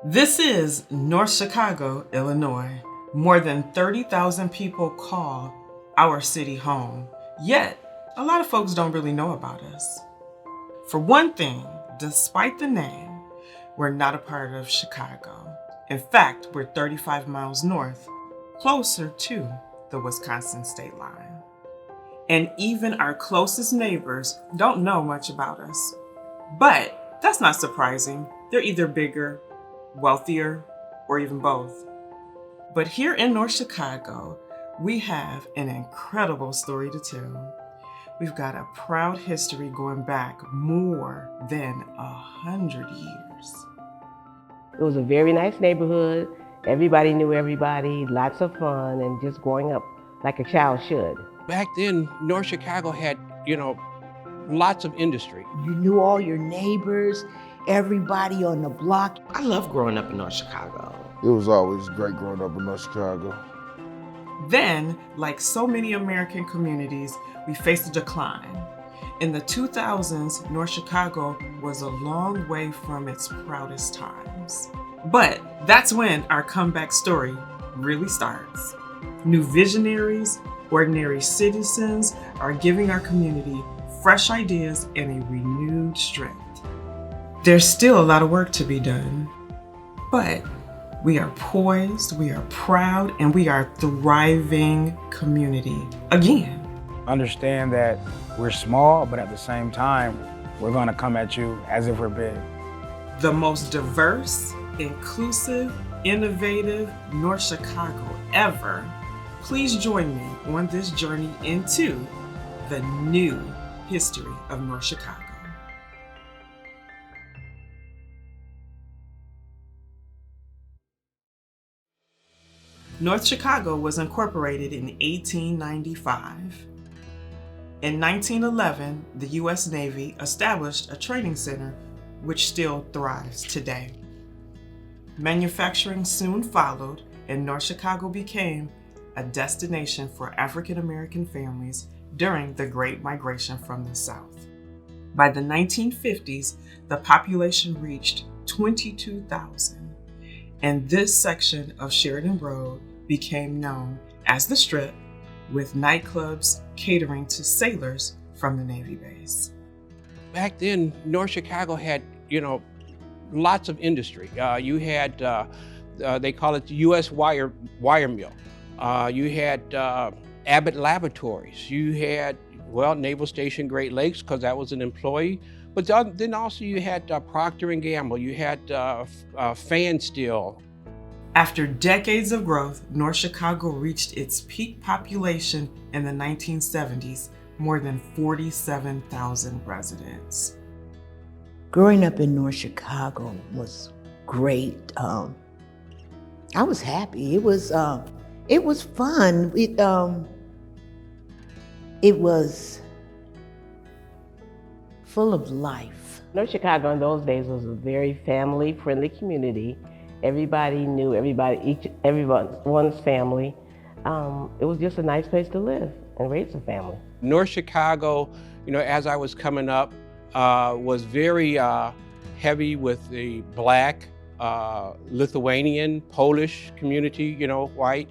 This is North Chicago, Illinois. More than 30,000 people call our city home. Yet, a lot of folks don't really know about us. For one thing, despite the name, we're not a part of Chicago. In fact, we're 35 miles north, closer to the Wisconsin state line. And even our closest neighbors don't know much about us. But that's not surprising. They're either bigger, wealthier, or even both. But here in North Chicago, we have an incredible story to tell. We've got a proud history going back more than 100 years. It was a very nice neighborhood. Everybody knew everybody, lots of fun, and just growing up like a child should. Back then, North Chicago had, lots of industry. You knew all your neighbors, everybody on the block. I love growing up in North Chicago. It was always great growing up in North Chicago. Then, like so many American communities, we faced a decline. In the 2000s, North Chicago was a long way from its proudest times. But that's when our comeback story really starts. New visionaries, ordinary citizens are giving our community fresh ideas and a renewed strength. There's still a lot of work to be done, but we are poised, we are proud, and we are a thriving community again. Understand that we're small, but at the same time, we're going to come at you as if we're big. The most diverse, inclusive, innovative North Chicago ever. Please join me on this journey into the new history of North Chicago. North Chicago was incorporated in 1895. In 1911, the U.S. Navy established a training center which still thrives today. Manufacturing soon followed, and North Chicago became a destination for African American families during the Great Migration from the South. By the 1950s, the population reached 22,000, and this section of Sheridan Road became known as the Strip, with nightclubs catering to sailors from the Navy base. Back then, North Chicago had, lots of industry. You had, they call it the U.S. wire mill. You had Abbott Laboratories. You had, Naval Station Great Lakes, because that was an employee. But then also you had Procter & Gamble. You had Fan Steel. After decades of growth, North Chicago reached its peak population in the 1970s, more than 47,000 residents. Growing up in North Chicago was great. I was happy. It was fun. It was full of life. North Chicago in those days was a very family-friendly community. Everybody knew everyone's family. It was just a nice place to live and raise a family. North Chicago, as I was coming up, was very heavy with the Black, Lithuanian, Polish community, white.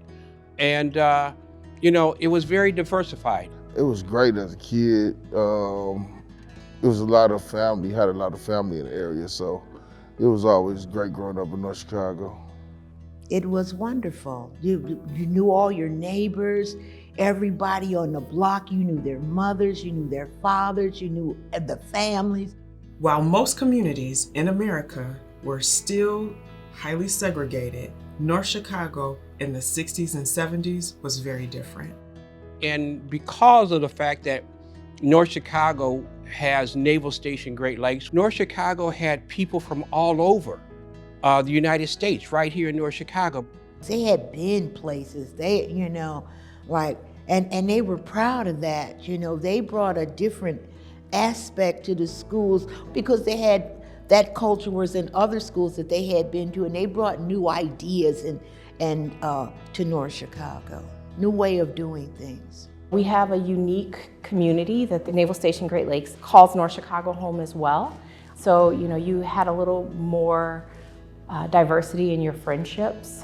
And, it was very diversified. It was great as a kid. It was a lot of family, had a lot of family in the area, so it was always great growing up in North Chicago. It was wonderful. You knew all your neighbors, everybody on the block. You knew their mothers, you knew their fathers, you knew the families. While most communities in America were still highly segregated, North Chicago in the 60s and 70s was very different. And because of the fact that North Chicago has Naval Station Great Lakes, North Chicago had people from all over the United States right here in North Chicago. They had been places, and they were proud of that. They brought a different aspect to the schools because they had that culture was in other schools that they had been to, and they brought new ideas and to North Chicago, new way of doing things. We have a unique community that the Naval Station Great Lakes calls North Chicago home as well. So, you had a little more diversity in your friendships,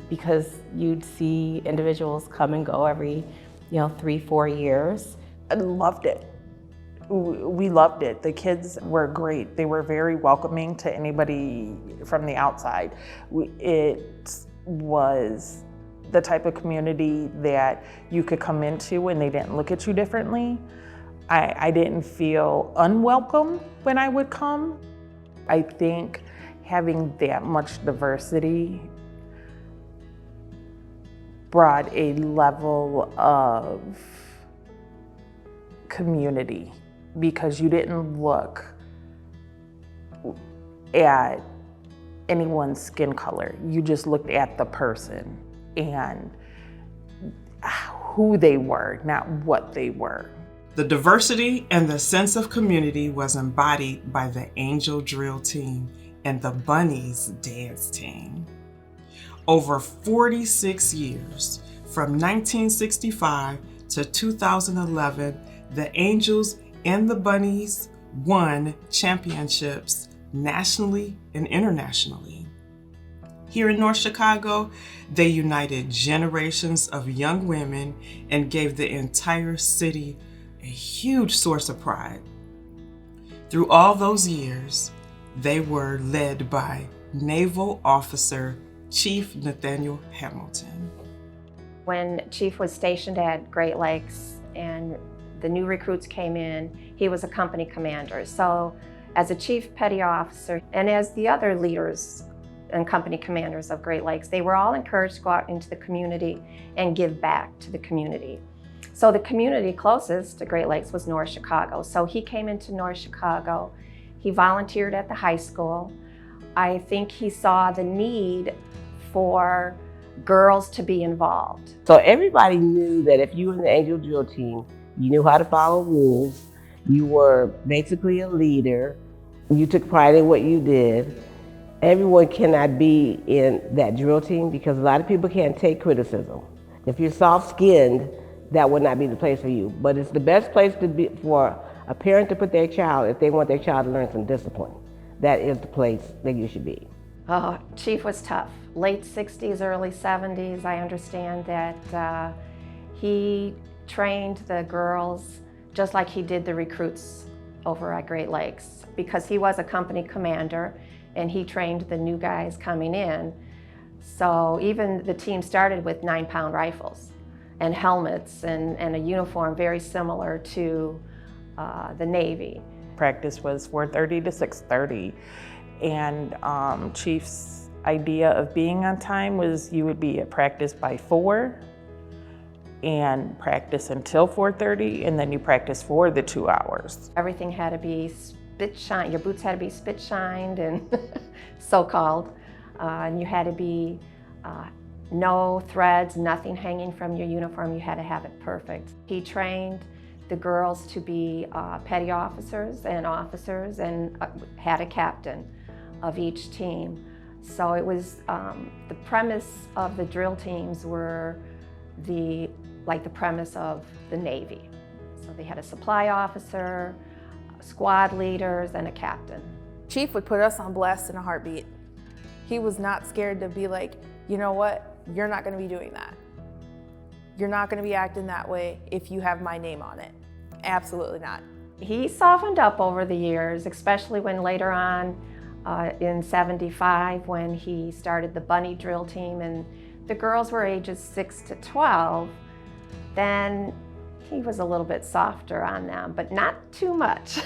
because you'd see individuals come and go every 3-4 years. I loved it. We loved it. The kids were great. They were very welcoming to anybody from the outside. It was the type of community that you could come into and they didn't look at you differently. I didn't feel unwelcome when I would come. I think having that much diversity brought a level of community, because you didn't look at anyone's skin color. You just looked at the person and who they were, not what they were. The diversity and the sense of community was embodied by the Angel Drill Team and the Bunnies Dance Team. Over 46 years, from 1965 to 2011, the Angels and the Bunnies won championships nationally and internationally. Here in North Chicago, they united generations of young women and gave the entire city a huge source of pride. Through all those years, they were led by Naval Officer Chief Nathaniel Hamilton. When Chief was stationed at Great Lakes and the new recruits came in, he was a company commander. So as a chief petty officer and as the other leaders and company commanders of Great Lakes, they were all encouraged to go out into the community and give back to the community. So the community closest to Great Lakes was North Chicago. So he came into North Chicago. He volunteered at the high school. I think he saw the need for girls to be involved. So everybody knew that if you were in the Angel Drill Team, you knew how to follow rules, you were basically a leader, you took pride in what you did. Everyone cannot be in that drill team because a lot of people can't take criticism. If you're soft-skinned, that would not be the place for you. But it's the best place to be for a parent to put their child if they want their child to learn some discipline. That is the place that you should be. Oh, Chief was tough. Late 60s, early 70s, I understand that he trained the girls just like he did the recruits over at Great Lakes, because he was a company commander and he trained the new guys coming in. So even the team started with 9-pound rifles and helmets and a uniform very similar to the Navy. Practice was 4:30 to 6:30, and Chief's idea of being on time was you would be at practice by 4 and practice until 4:30, and then you practice for the 2 hours. Everything had to be spit shine. Your boots had to be spit shined and so-called, and you had to be no threads, nothing hanging from your uniform. You had to have it perfect. He trained the girls to be petty officers and had a captain of each team. So it was, the premise of the drill teams were like the premise of the Navy. So they had a supply officer, squad leaders, and a captain. Chief would put us on blast in a heartbeat. He was not scared to be like, you know what? You're not going to be doing that. You're not going to be acting that way if you have my name on it. Absolutely not. He softened up over the years, especially when later on in '75 when he started the bunny drill team and the girls were ages 6 to 12, then he was a little bit softer on them, but not too much.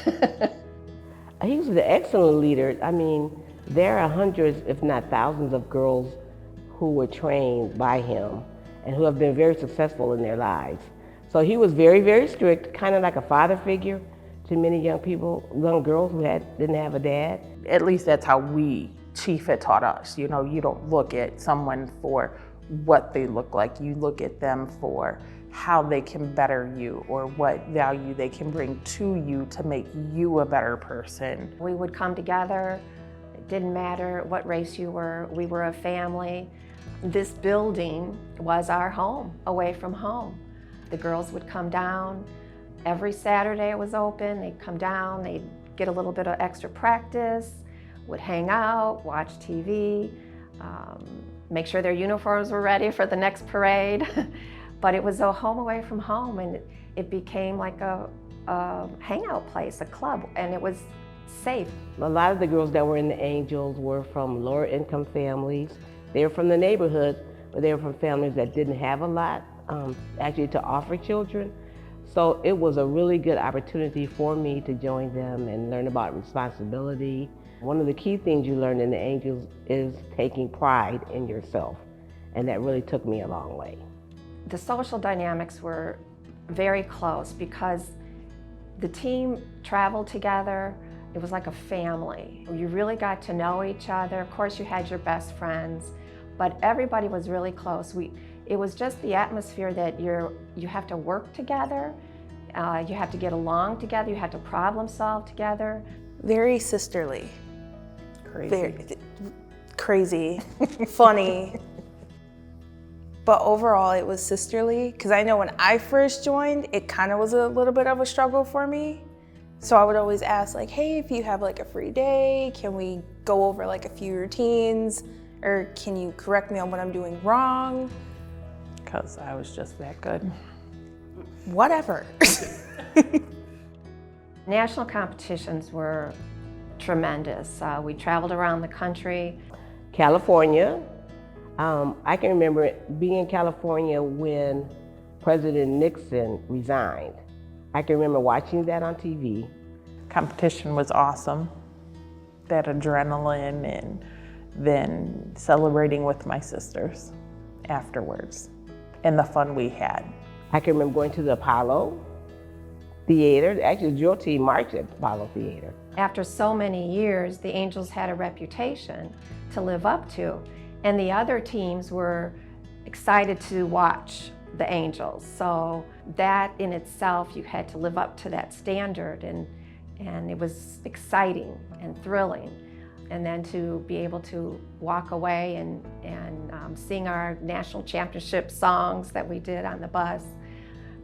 He was an excellent leader. I mean, there are hundreds, if not thousands, of girls who were trained by him and who have been very successful in their lives. So he was very, very strict, kind of like a father figure to many young people, young girls who didn't have a dad. At least that's how Chief had taught us. You know, you don't look at someone for what they look like. You look at them for how they can better you or what value they can bring to you to make you a better person. We would come together. It didn't matter what race you were. We were a family. This building was our home, away from home. The girls would come down. Every Saturday it was open. They'd come down, they'd get a little bit of extra practice. would hang out, watch TV, make sure their uniforms were ready for the next parade. But it was a home away from home, and it became like a hangout place, a club, and it was safe. A lot of the girls that were in the Angels were from lower income families. They were from the neighborhood, but they were from families that didn't have a lot actually to offer children. So it was a really good opportunity for me to join them and learn about responsibility. One of the key things you learn in the Angels is taking pride in yourself, and that really took me a long way. The social dynamics were very close because the team traveled together. It was like a family. You really got to know each other. Of course, you had your best friends, but everybody was really close. It was just the atmosphere that you have to work together, you have to get along together, you have to problem solve together. Very sisterly. Crazy. Crazy, funny. But overall, it was sisterly, because I know when I first joined, it kind of was a little bit of a struggle for me. So I would always ask, like, hey, if you have like a free day, can we go over like a few routines? Or can you correct me on what I'm doing wrong? Because I was just that good. Whatever. National competitions were tremendous. We traveled around the country. California, I can remember being in California when President Nixon resigned. I can remember watching that on TV. Competition was awesome. That adrenaline, and then celebrating with my sisters afterwards, and the fun we had. I can remember going to the Apollo Theater. Actually, the drill team marched at the Apollo Theater. After so many years, the Angels had a reputation to live up to, and the other teams were excited to watch the Angels. So that in itself, you had to live up to that standard, and it was exciting and thrilling. And then to be able to walk away and sing our national championship songs that we did on the bus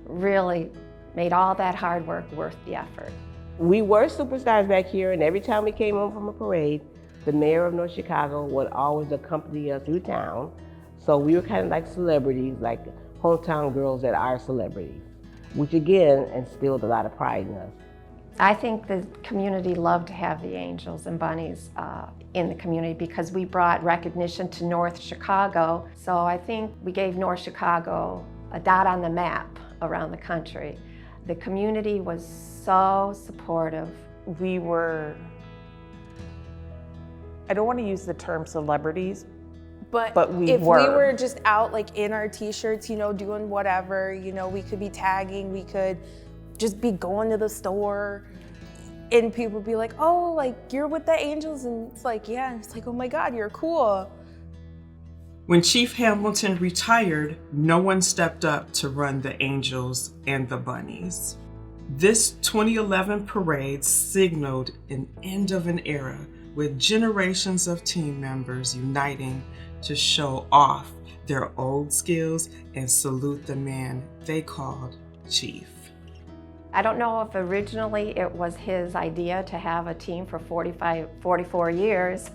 really made all that hard work worth the effort. We were superstars back here, and every time we came home from a parade, the mayor of North Chicago would always accompany us through town. So we were kind of like celebrities, like hometown girls that are celebrities, which again instilled a lot of pride in us. I think the community loved to have the Angels and Bunnies in the community because we brought recognition to North Chicago. So I think we gave North Chicago a dot on the map around the country. The community was so supportive. We were, I don't want to use the term celebrities, but if we were. were just out like in our t-shirts, you know, doing whatever, you know, we could be tagging, we could just be going to the store, and people would be like, oh, like you're with the Angels, and it's like, yeah, and it's like, oh my God, you're cool. When Chief Hamilton retired, no one stepped up to run the Angels and the Bunnies. This 2011 parade signaled an end of an era with generations of team members uniting to show off their old skills and salute the man they called Chief. I don't know if originally it was his idea to have a team for 44 years,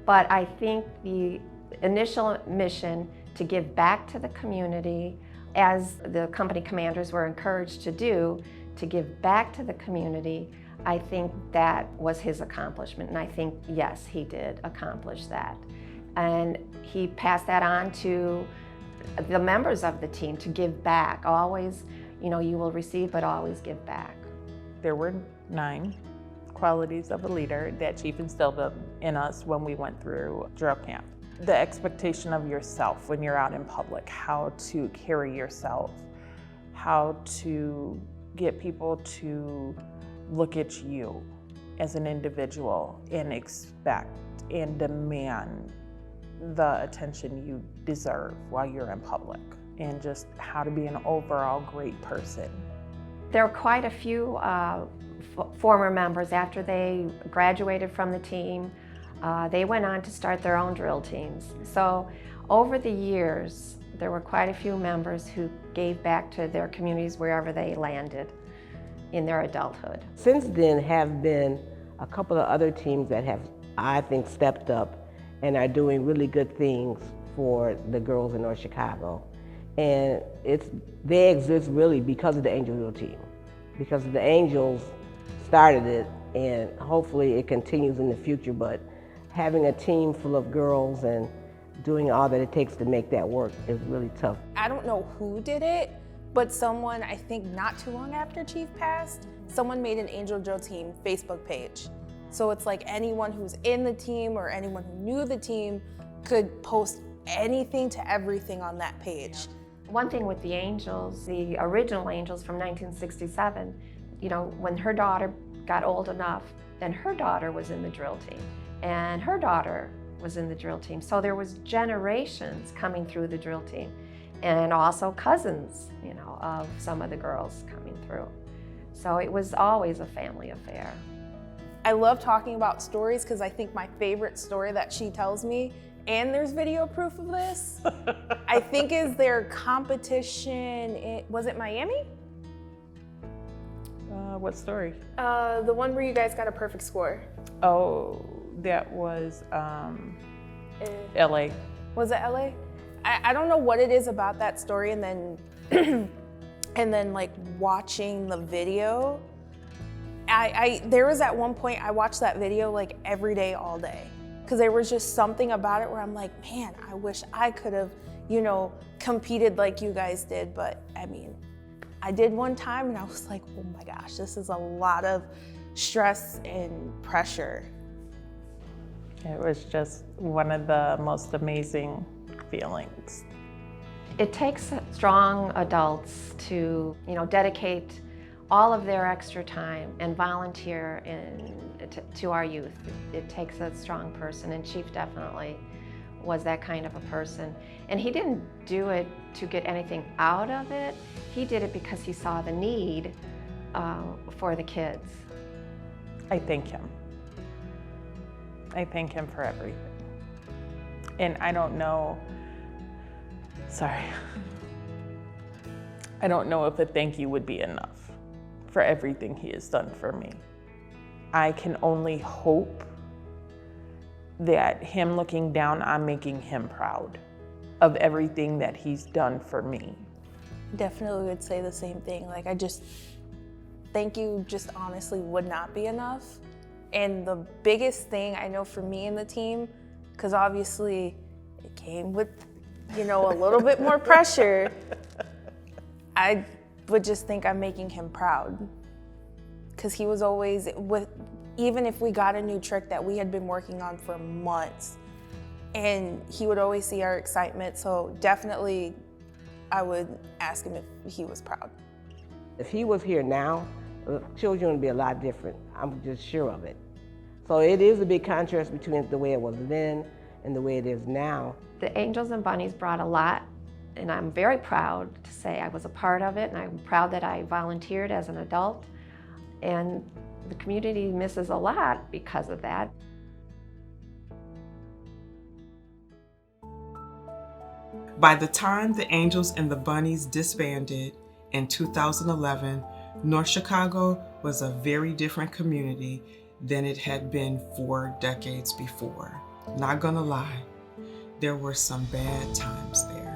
but I think the initial mission to give back to the community, as the company commanders were encouraged to do, to give back to the community, I think that was his accomplishment. And I think, yes, he did accomplish that. And he passed that on to the members of the team to give back. Always, you know, you will receive, but always give back. There were 9 qualities of a leader that Chief instilled in us when we went through drill camp. The expectation of yourself when you're out in public, how to carry yourself, how to get people to look at you as an individual and expect and demand the attention you deserve while you're in public, and just how to be an overall great person. There were quite a few former members after they graduated from the team. They went on to start their own drill teams. So over the years, there were quite a few members who gave back to their communities wherever they landed in their adulthood. Since then have been a couple of other teams that have I think, stepped up and are doing really good things for the girls in North Chicago. And they exist really because of the Angel Drill team, because the Angels started it, and hopefully it continues in the future. But having a team full of girls and doing all that it takes to make that work is really tough. I don't know who did it, but someone, I think not too long after Chief passed, someone made an Angel Drill team Facebook page. So it's like anyone who's in the team or anyone who knew the team could post anything to everything on that page. One thing with the Angels, the original Angels from 1967, you know, when her daughter got old enough, then her daughter was in the drill team, and her daughter was in the drill team. So there was generations coming through the drill team, and also cousins, you know, of some of the girls coming through. So it was always a family affair. I love talking about stories because I think my favorite story that she tells me, and there's video proof of this, I think is their competition was it Miami? What story? The one where you guys got a perfect score. Oh, that was LA. Was it LA? I don't know what it is about that story, and then and then like watching the video, there was at one point I watched that video like every day, all day, because there was just something about it where I'm like, man, I wish I could have, you know, competed like you guys did. But I mean, I did one time and I was like, oh my gosh, this is a lot of stress and pressure. It was just one of the most amazing feelings. It takes strong adults to, you know, dedicate all of their extra time and volunteer to our youth. It takes a strong person, and Chief definitely was that kind of a person. And he didn't do it to get anything out of it. He did it because he saw the need for the kids. I thank him. I thank him for everything. And I don't know, I don't know if a thank you would be enough for everything he has done for me. I can only hope that him looking down, I'm making him proud of everything that he's done for me. Definitely would say the same thing. Like, I just, thank you just honestly would not be enough. And the biggest thing I know for me and the team, because obviously it came with, you know, a little bit more pressure, I would just think I'm making him proud. Because he was always, even if we got a new trick that we had been working on for months, and he would always see our excitement. So definitely I would ask him if he was proud. If he was here now, children would be a lot different. I'm just sure of it. So it is a big contrast between the way it was then and the way it is now. The Angels and Bunnies brought a lot, and I'm very proud to say I was a part of it, and I'm proud that I volunteered as an adult. And the community misses a lot because of that. By the time the Angels and the Bunnies disbanded in 2011, North Chicago was a very different community than it had been 4 decades before. Not gonna lie, there were some bad times there.